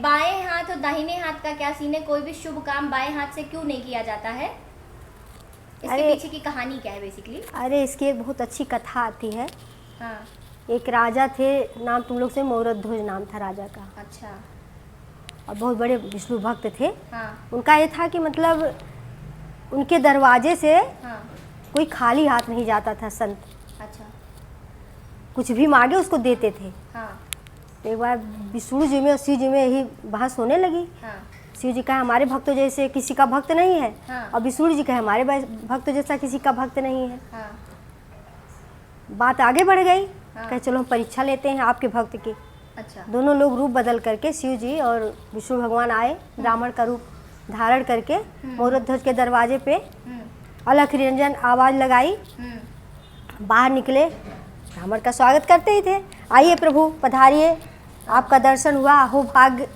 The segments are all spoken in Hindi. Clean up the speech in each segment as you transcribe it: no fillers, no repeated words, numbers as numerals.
बाएं हाथ और दाहिने हाथ का क्या सीन है? कोई भी शुभ काम बाएं हाथ से क्यों नहीं किया जाता है? इसके पीछे की कहानी क्या है बेसिकली? अरे इसकी एक बहुत अच्छी कथा आती है। हाँ। एक राजा थे, नाम तुम लोग से मौरध्वज नाम था राजा का। अच्छा। और बहुत बड़े विष्णु भक्त थे। हाँ। उनका ये था कि मतलब उनके दरवाजे से हाँ। कोई खाली हाथ नहीं जाता था संत। अच्छा। कुछ भी मांगे उसको देते थे। हाँ। तो एक बार विष्णु जी में और शिव जी में यही बहस होने लगी। हाँ। शिव जी कहे हमारे भक्तों जैसे किसी का भक्त नहीं है। हाँ। और विष्णु जी कहे हमारे भक्तों जैसा किसी का भक्त नहीं है। हाँ। बात आगे बढ़ गई। हाँ। कहे चलो हम परीक्षा लेते हैं आपके भक्त की। अच्छा। दोनों लोग रूप बदल करके शिव जी और विष्णु भगवान आए, ब्राह्मण का रूप धारण करके मौरध्वज के दरवाजे पे अलख निरंजन आवाज़ लगाई। बाहर निकले, ब्राह्मण का स्वागत करते ही थे। आइए प्रभु पधारिए, आपका दर्शन हुआ, हो भाग्य।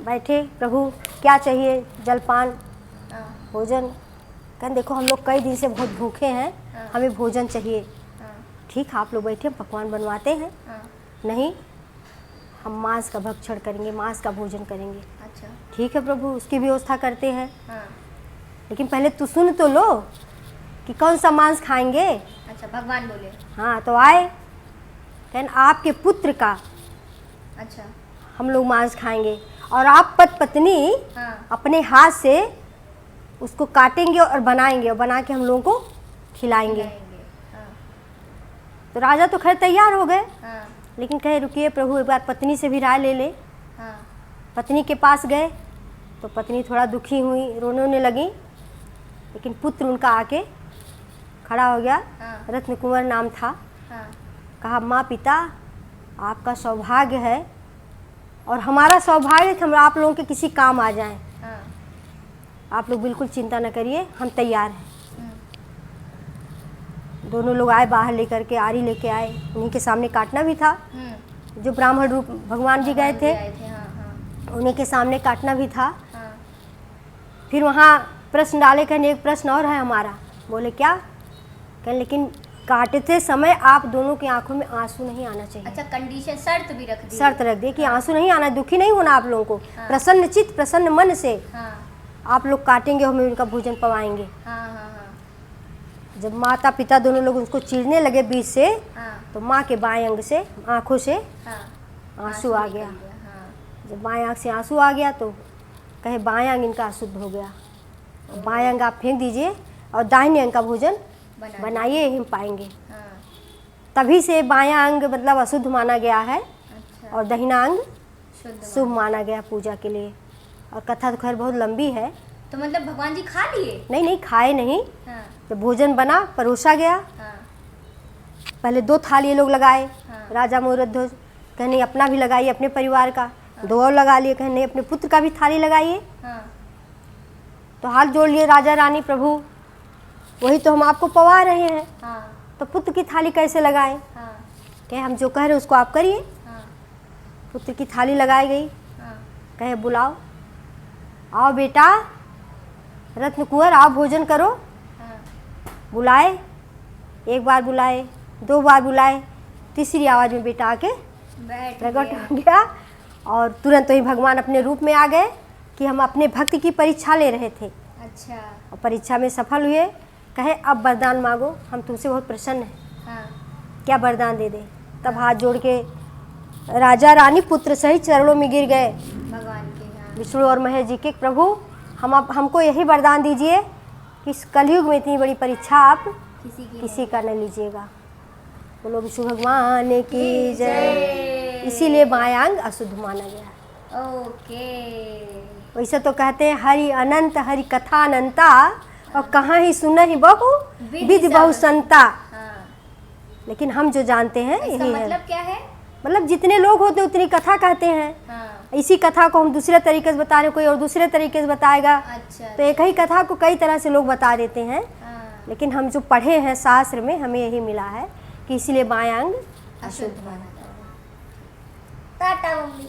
बैठे, प्रभु क्या चाहिए? जलपान, भोजन। कहते देखो हम लोग कई दिन से बहुत भूखे हैं, हमें भोजन चाहिए। ठीक, आप लोग बैठे, पकवान बनवाते हैं। नहीं, हम मांस का भक्षण करेंगे, मांस का भोजन करेंगे। अच्छा। ठीक है प्रभु, उसकी व्यवस्था करते हैं। हाँ। लेकिन पहले तू सुन तो लो कि कौन सा मांस खाएंगे। अच्छा, भगवान बोले। हाँ, तो आए, कहन आपके पुत्र का अच्छा। हम लोग मांस खाएंगे और आप पत्नी अपने हाथ से उसको काटेंगे और बनाएंगे और बना के हम लोगों को खिलाएंगे। तो राजा तो खैर तैयार हो गए। लेकिन कहे रुकिए प्रभु, एक बार पत्नी से भी राय ले ले। पत्नी के पास गए तो पत्नी थोड़ा दुखी हुई, रोने लगी। लेकिन पुत्र उनका आके खड़ा हो गया। रत्न कुंवर नाम था। कहा माँ पिता, आपका सौभाग्य है और हमारा सौभाग्य है कि हम आप लोगों के किसी काम आ जाएं। आप लोग बिल्कुल चिंता न करिए, हम तैयार हैं। दोनों लोग आए, बाहर लेकर के आरी लेके आए। उन्हीं के सामने काटना भी था। जो ब्राह्मण रूप भगवान जी गए थे, उन्हीं के सामने काटना भी था। फिर वहाँ प्रश्न डाले, कहने एक प्रश्न और है हमारा। बोले क्या? कहने लेकिन काटते समय आप दोनों की आंखों में आंसू नहीं आना चाहिए। अच्छा, कंडीशन, शर्त भी रख दी। शर्त रख दी कि आंसू नहीं आना, दुखी नहीं होना आप लोगों को। प्रसन्न चित्त प्रसन्न मन से आप लोग काटेंगे, हमें उनका भोजन पवाएंगे। जब माता पिता दोनों लोग उसको चीरने लगे बीच से, तो माँ के बाएं अंग से आंखों से आंसू आ गया। जब बाएं आंख से आंसू आ गया तो कहे बाएं अंग इनका अशुद्ध हो गया, बाएं अंग आप फेंक दीजिए और दाहिने अंग का भोजन बनाइए, हम पाएंगे। तभी से बायां अंग मतलब अशुद्ध माना गया है। अच्छा। और दाहिना अंग शुभ माना गया पूजा के लिए। और कथा तो खैर बहुत लंबी है। तो मतलब भगवान जी खा लिए? नहीं, खाए नहीं। जब भोजन बना, परोसा गया। पहले 2 थाली ये लोग लगाए। राजा मौरध्वज कहने अपना भी लगाइए, अपने परिवार का। 2 और लगा लिए, कहने अपने पुत्र का भी थाली लगाइए। तो हाथ जोड़ लिए राजा रानी, प्रभु वही तो हम आपको पवा रहे हैं। तो पुत्र की थाली कैसे लगाएं? कहे हम जो कह रहे उसको आप करिए। पुत्र की थाली लगाई गई। कहे बुलाओ, आओ बेटा रत्न कुंवर, आओ भोजन करो। बुलाए, 1 बार बुलाए, 2 बार बुलाए, तीसरी आवाज़ में बेटा आके प्रकट हो गया। और तुरंत वही भगवान अपने रूप में आ गए कि हम अपने भक्त की परीक्षा ले रहे थे। अच्छा। और परीक्षा में सफल हुए। कहे अब वरदान मांगो, हम तुमसे बहुत प्रसन्न हैं। क्या वरदान दे दे? तब हाथ जोड़ के राजा रानी पुत्र सहित चरणों में गिर गए भगवान के। विष्णु और महेश जी के, प्रभु हमको यही वरदान दीजिए कि इस कलयुग में इतनी बड़ी परीक्षा आप किसी का न लीजिएगा। बोलो विष्णु भगवान की जय। इसीलिए बायां अंग अशुद्ध माना गया। ओके। वैसे तो कहते हैं हरि अनंत हरि कथा अनंता, और कहाँ ही सुना ही बहु विधि बहु संता। लेकिन हम जो जानते हैं यही है। मतलब क्या है? मतलब जितने लोग होते उतनी कथा कहते हैं। इसी कथा को हम दूसरे तरीके से बता रहे, कोई और दूसरे तरीके से बताएगा। अच्छा। तो एक ही कथा को कई तरह से लोग बता देते हैं। लेकिन हम जो पढ़े हैं शास्त्र में, हमें यही मिला है कि इसलिए बायां अंग अशुद्ध माना जाता है। टाटा मम्मी।